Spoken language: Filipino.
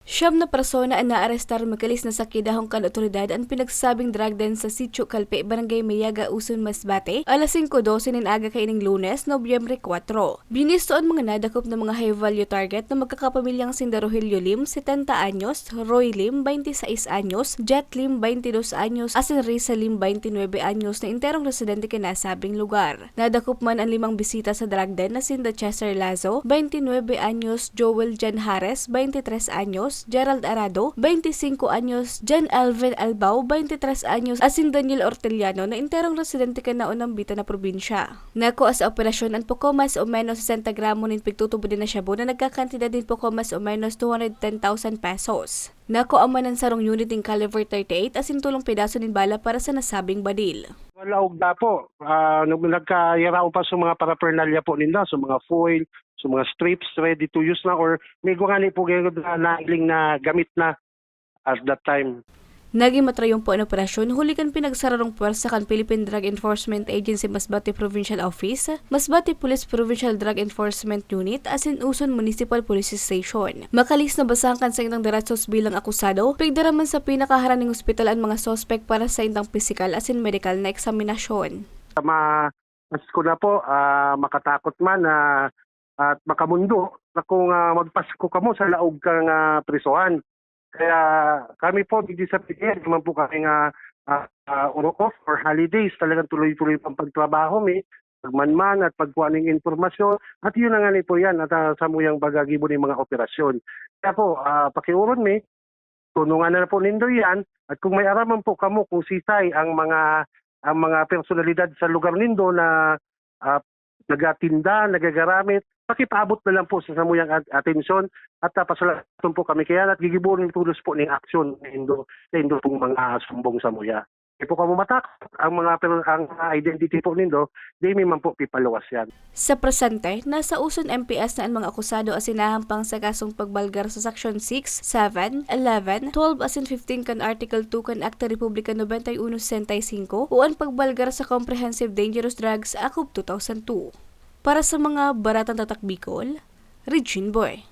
Siyam na persona ang naarestar makalis na sa kidahong kan otoridad ang pinagsabing drug den sa Sitio Calpe, Barangay Mayaga, Uson, Masbate, alas 5:12 ng aga kaining Lunes, Nobyembre 4. Binistoon mga nadakop na mga high-value target na magkakapamilyang sinda Rogelio Lim, 70 anyos, Roy Lim, 26 anyos, Jet Lim, 22 anyos, asin Risa Lim, 29 anyos na interong residente kinasabing lugar. Nadakop man ang 5 bisita sa drug den na sinda Chester Lazo, 29 anyos, Joel Jan Hares, 23 anyos, Gerald Arado, 25 anyos, Jan Alvin Albao, 23 anyos, asin Daniel Orteliano na interong residente ka na unambita na probinsya. Nako sa operasyon ang poko mas o menos 60 gramo nin pigtutubo din na shabu na nagkakantidad din poko mas o menos 210,000 pesos. Nako ang manan sarong unit ng caliber 38 asin tulong pedaso nin bala para sa nasabing badil. Walaog na po. Nagkayarao pa sa mga paraphernalia po nila, sa mga foil, sa mga strips ready to use na or may gungani po ganyan na nailing na gamit na at that time. Naging matrayong po ang operasyon, hulikan pinagsararong puwersa kan Philippine Drug Enforcement Agency Masbate Provincial Office, Masbate Police Provincial Drug Enforcement Unit, asin Uson Municipal Police Station. Makalis na basahan kan sa intang daratsos bilang akusado, pigdaraman sa pinakaharaning ospital ang mga sospek para sa intang physical asin medical na eksaminasyon. Mas ko na po, makatakot man at makamundo na kung magpasko ka mo sa laog kang prisohan. Kaya kami po, hindi sa PDL, naman po kami off for holidays. Talagang tuloy-tuloy pang pagtrabaho, pagmanman at pagkuha ng informasyon. At yun na nga po yan, at sa muyang bagagibo ng mga operasyon. Kaya po, pakiuron tunungan na po nindo yan. At kung may araman po kamo kung sisay ang mga personalidad sa lugar nindo na nagatinda, nagagaramit, pakipaabot na lang po sa samuyang atensyon at pasalatan po kami kaya at gigibunin tulos po ng aksyon na indo pong mga sumbong samuya. E po kamo matakot ang identity po nindo, di man po pipaluwas yan. Sa presente, nasa Uson MPS na ang mga akusado asinahampang sa kasong pagbalgar sa Section 6, 7, 11, 12 asin 15 kan Article 2 kan Acta Republica 9165 o ang pagbalgar sa Comprehensive Dangerous Drugs Act of 2002. Para sa mga baratang tatak Bicol, Regine Boy.